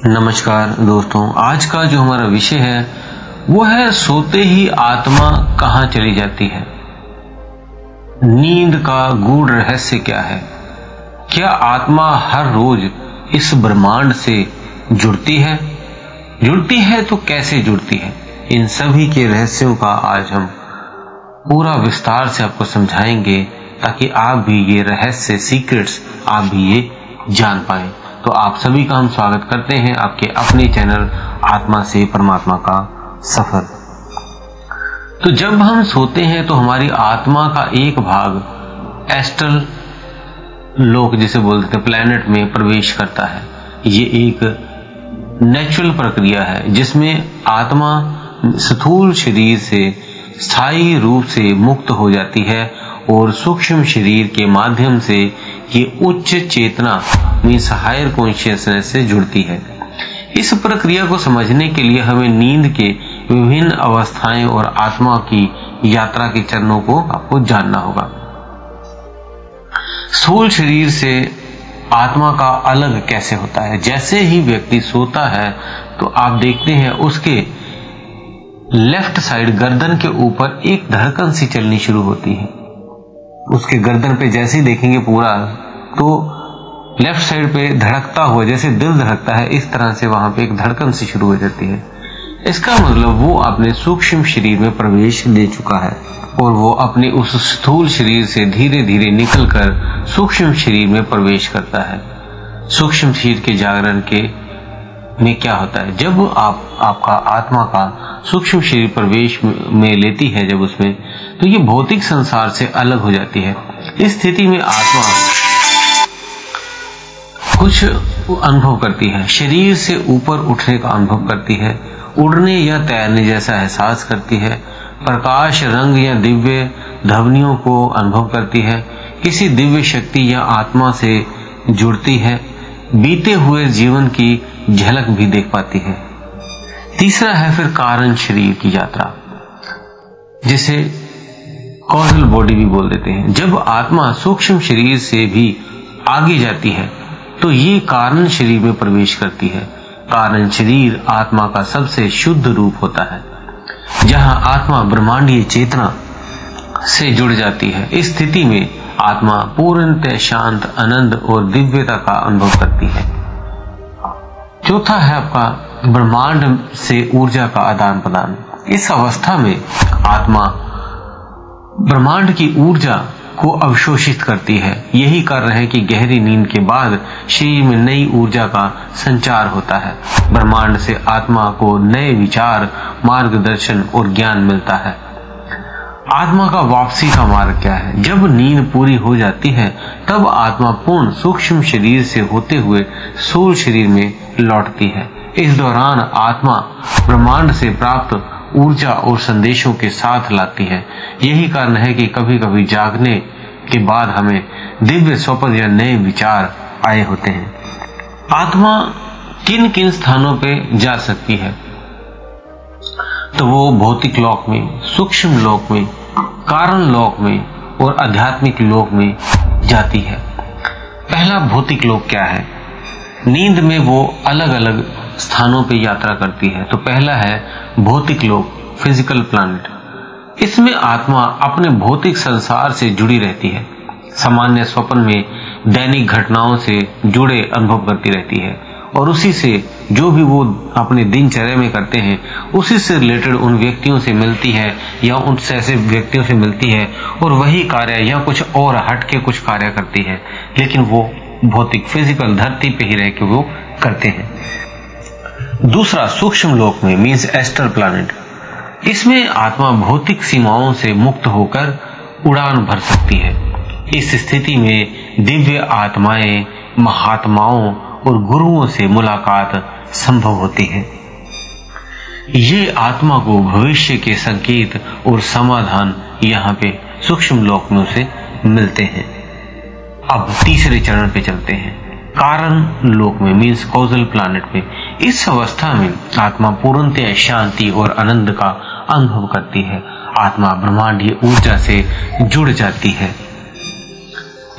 नमस्कार दोस्तों, आज का जो हमारा विषय है वो है सोते ही आत्मा कहाँ चली जाती है। नींद का गूढ़ रहस्य क्या है? क्या आत्मा हर रोज इस ब्रह्मांड से जुड़ती है? जुड़ती है तो कैसे जुड़ती है? इन सभी के रहस्यों का आज हम पूरा विस्तार से आपको समझाएंगे ताकि आप भी ये रहस्य सीक्रेट्स आप भी ये जान पाएं। तो आप सभी का हम स्वागत करते हैं आपके अपने चैनल आत्मा से परमात्मा का सफर। तो जब हम सोते हैं तो हमारी आत्मा का एक भाग एस्ट्रल लोक जिसे बोलते हैं प्लैनेट में प्रवेश करता है। ये एक नेचुरल प्रक्रिया है जिसमें आत्मा स्थूल शरीर से स्थायी रूप से मुक्त हो जाती है और सूक्ष्म शरीर के माध्यम से ये उच्च चेतना मीन्स हायर कॉन्शियसनेस से जुड़ती है। इस प्रक्रिया को समझने के लिए हमें नींद के विभिन्न अवस्थाएं और आत्मा की यात्रा के चरणों को आपको जानना होगा। स्थूल शरीर से आत्मा का अलग कैसे होता है? जैसे ही व्यक्ति सोता है तो आप देखते हैं उसके लेफ्ट साइड गर्दन के ऊपर एक धड़कन सी चलनी शुरू होती है। उसके गर्दन पे जैसे ही देखेंगे पूरा तो लेफ्ट साइड पे धड़कता हुआ जैसे दिल धड़कता है इस तरह से वहां पे एक धड़कन सी शुरू हो जाती है। इसका मतलब वो अपने सूक्ष्म शरीर में प्रवेश ले चुका है और वो अपने उस स्थूल शरीर से धीरे धीरे निकलकर सूक्ष्म शरीर में प्रवेश करता है। सूक्ष्म शरीर के जागरण के में क्या होता है? जब आपका आत्मा का सूक्ष्म शरीर प्रवेश में लेती है जब उसमें तो ये भौतिक संसार से अलग हो जाती है। इस स्थिति में आत्मा कुछ अनुभव करती है, शरीर से ऊपर उठने का अनुभव करती है, उड़ने या तैरने जैसा एहसास करती है, प्रकाश रंग या दिव्य ध्वनियों को अनुभव करती है, किसी दिव्य शक्ति या आत्मा से जुड़ती है, बीते हुए जीवन की झलक भी देख पाती है। तीसरा है फिर कारण शरीर की यात्रा, जिसे कॉजल बॉडी भी बोल देते हैं। जब आत्मा सूक्ष्म शरीर से भी आगे जाती है तो ये कारण शरीर में प्रवेश करती है। कारण शरीर आत्मा का सबसे शुद्ध रूप होता है, जहां आत्मा ब्रह्मांडीय चेतना से जुड़ जाती है। इस स्थिति में आत्मा पूर्णतः शांत, आनंद और दिव्यता का अनुभव करती है। चौथा है आपका ब्रह्मांड से ऊर्जा का आदान प्रदान। इस अवस्था में आत्मा ब्रह्मांड की ऊर्जा को अवशोषित करती है। यही कारण है कि गहरी नींद के बाद शरीर में नई ऊर्जा का संचार होता है। ब्रह्मांड से आत्मा को नए विचार, मार्गदर्शन और ज्ञान मिलता है। आत्मा का वापसी का मार्ग क्या है? जब नींद पूरी हो जाती है तब आत्मा पूर्ण सूक्ष्म शरीर से होते हुए स्थूल शरीर में लौटती है। इस दौरान आत्मा ब्रह्मांड से प्राप्त ऊर्जा और संदेशों के साथ लाती है। यही कारण है कि कभी कभी जागने के बाद हमें दिव्य स्वप्न या नए विचार आए होते हैं। आत्मा किन किन स्थानों पे जा सकती है? तो वो भौतिक लोक में, सूक्ष्म लोक में, कारण लोक में और आध्यात्मिक लोक में जाती है। पहला भौतिक लोक क्या है? नींद में वो अलग अलग स्थानों पे यात्रा करती है। तो पहला है भौतिक लोक, फिजिकल प्लैनेट। इसमें आत्मा अपने भौतिक संसार से जुड़ी रहती है। सामान्य स्वप्न में दैनिक घटनाओं से जुड़े अनुभव करती रहती है और उसी से जो भी वो अपने दिनचर्या में करते हैं उसी से रिलेटेड उन व्यक्तियों से मिलती है या उनसे ऐसे व्यक्तियों से मिलती है और वही कार्य या कुछ और हट के कुछ कार्य करती है, लेकिन वो भौतिक फिजिकल धरती पे ही रह के वो करते हैं। दूसरा सूक्ष्म लोक में मीन्स एस्ट्रल प्लैनेट। इसमें आत्मा भौतिक सीमाओं से मुक्त होकर उड़ान भर सकती है। इस स्थिति में दिव्य आत्माएं, महात्माओं और गुरुओं से मुलाकात संभव होती है। ये आत्मा को भविष्य के संकेत और समाधान यहाँ पे सूक्ष्म लोक में उसे मिलते हैं। अब तीसरे चरण पे चलते हैं, कारण लोक में मीन्स कॉजल प्लैनेट में। इस अवस्था में आत्मा पूर्णतः शांति और आनंद का अनुभव करती है। आत्मा ब्रह्मांडीय ऊर्जा से जुड़ जाती है।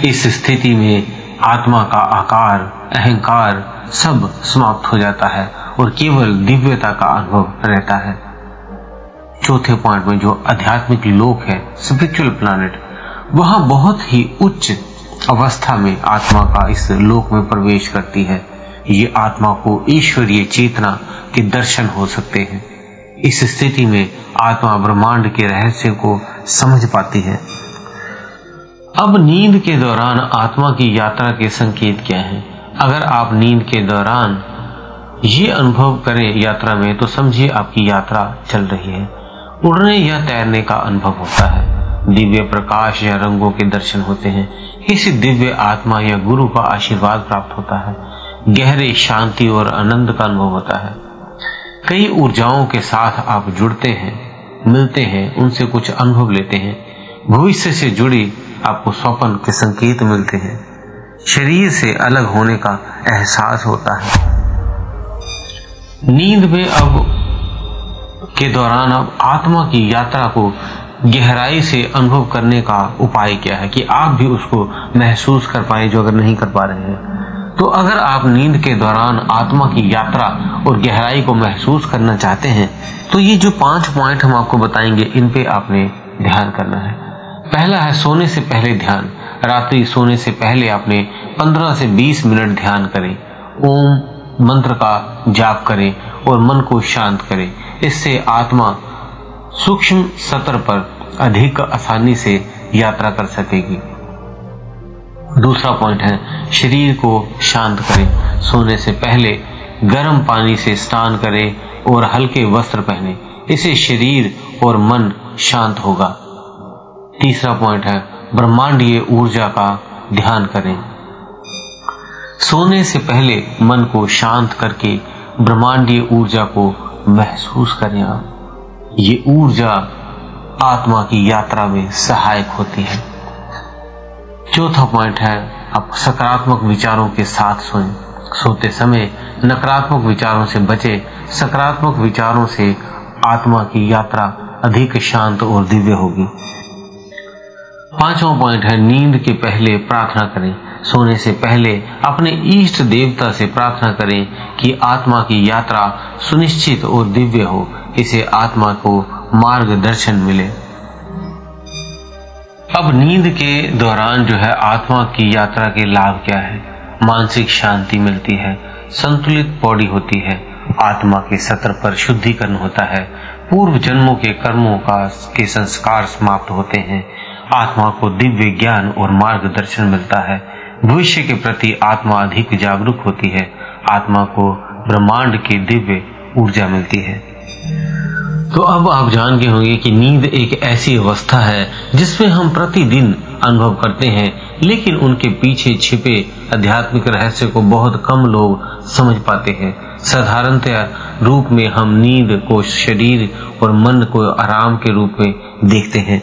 इस स्थिति में आत्मा का आकार, अहंकार, सब समाप्त हो जाता है और केवल दिव्यता का अनुभव रहता है। चौथे पॉइंट में जो आध्यात्मिक लोक है, स्पिरिचुअल प्लैनेट, वहां बहुत ही उच्च अवस्था में आत्मा का इस लोक में प्रवेश करती है। ये आत्मा को ईश्वरीय चेतना के दर्शन हो सकते हैं। इस स्थिति में आत्मा ब्रह्मांड के रहस्य को समझ पाती है। अब नींद के दौरान आत्मा की यात्रा के संकेत क्या हैं? अगर आप नींद के दौरान ये अनुभव करें यात्रा में, तो समझिए आपकी यात्रा चल रही है। उड़ने या तैरने का अनुभव होता है, दिव्य प्रकाश या रंगों के दर्शन होते हैं, किसी दिव्य आत्मा या गुरु का आशीर्वाद प्राप्त होता है, गहरे शांति और आनंद का अनुभव होता है। कई ऊर्जाओं के साथ आप जुड़ते हैं, मिलते हैं, उनसे कुछ अनुभव लेते हैं। भविष्य से जुड़ी आपको स्वप्न के संकेत मिलते हैं। शरीर से अलग होने का एहसास होता है। नींद में अब के दौरान अब आत्मा की यात्रा को गहराई से अनुभव करने का उपाय क्या है कि आप भी उसको महसूस कर पाए, जो अगर नहीं कर पा रहे हैं। तो अगर आप नींद के दौरान आत्मा की यात्रा और गहराई को महसूस करना चाहते हैं, तो ये जो 5 पॉइंट हम आपको बताएंगे, इन पे आपने ध्यान करना है। पहला है सोने से पहले ध्यान। रात्रि सोने से पहले आपने 15 से 20 मिनट ध्यान करें, ओम मंत्र का जाप करें और मन को शांत करें। इससे आत्मा सूक्ष्म स्तर पर अधिक आसानी से यात्रा कर सकेगी। दूसरा पॉइंट है शरीर को शांत करें। सोने से पहले गर्म पानी से स्नान करें और हल्के वस्त्र पहने, इससे शरीर और मन शांत होगा। तीसरा पॉइंट है ब्रह्मांडीय ऊर्जा का ध्यान करें। सोने से पहले मन को शांत करके ब्रह्मांडीय ऊर्जा को महसूस करें। आप ये ऊर्जा आत्मा की यात्रा में सहायक होती है। चौथा पॉइंट है आप सकारात्मक विचारों के साथ सोएं। सोते समय नकारात्मक विचारों से बचें। सकारात्मक विचारों से आत्मा की यात्रा अधिक शांत और दिव्य होगी। पांचवा पॉइंट है नींद के पहले प्रार्थना करें। सोने से पहले अपने इष्ट देवता से प्रार्थना करें कि आत्मा की यात्रा सुनिश्चित और दिव्य हो, इसे आत्मा को मार्गदर्शन मिले। अब नींद के दौरान जो है आत्मा की यात्रा के लाभ क्या है? मानसिक शांति मिलती है, संतुलित बॉडी होती है, आत्मा के स्तर पर शुद्धिकरण होता है, पूर्व जन्मों के कर्मों के संस्कार समाप्त होते हैं, आत्मा को दिव्य ज्ञान और मार्गदर्शन मिलता है, भविष्य के प्रति आत्मा अधिक जागरूक होती है, आत्मा को ब्रह्मांड की दिव्य ऊर्जा मिलती है। तो अब आप जान गए होंगे कि नींद एक ऐसी अवस्था है जिसमें हम प्रतिदिन अनुभव करते हैं, लेकिन उनके पीछे छिपे आध्यात्मिक रहस्य को बहुत कम लोग समझ पाते हैं। साधारणतया रूप में हम नींद को शरीर और मन को आराम के रूप में देखते हैं,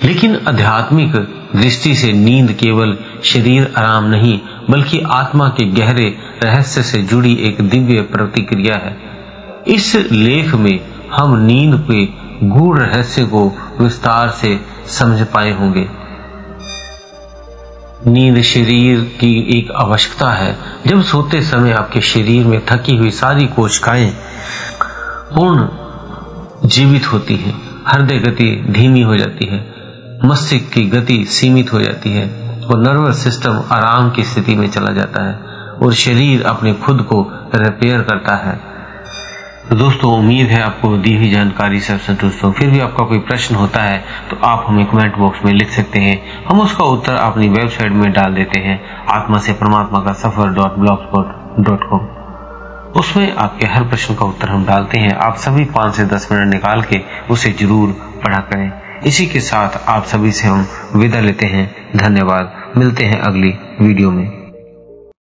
लेकिन आध्यात्मिक दृष्टि से नींद केवल शरीर आराम नहीं, बल्कि आत्मा के गहरे रहस्य से जुड़ी एक दिव्य प्रतिक्रिया है। इस लेख में हम नींद के गूढ़ रहस्य को विस्तार से समझ पाए होंगे। नींद शरीर की एक आवश्यकता है। जब सोते समय आपके शरीर में थकी हुई सारी कोशिकाएं पूर्ण जीवित होती हैं, हृदय गति धीमी हो जाती है, मस्तिष्क की गति सीमित हो जाती है और नर्वस सिस्टम आराम की स्थिति में चला जाता है और शरीर अपने खुद को रिपेयर करता है। तो दोस्तों, उम्मीद है आपको दी हुई जानकारी से संतुष्ट हो। फिर भी आपका कोई प्रश्न होता है तो आप हमें कमेंट बॉक्स में लिख सकते हैं, हम उसका उत्तर अपनी वेबसाइट में डाल देते हैं, आत्मा से परमात्मा का सफर.blogspot.com। उसमें आपके हर प्रश्न का उत्तर हम डालते हैं। आप सभी 5 से 10 मिनट निकाल के उसे जरूर पढ़ा करें। इसी के साथ आप सभी से हम विदा लेते हैं। धन्यवाद। मिलते हैं अगली वीडियो में।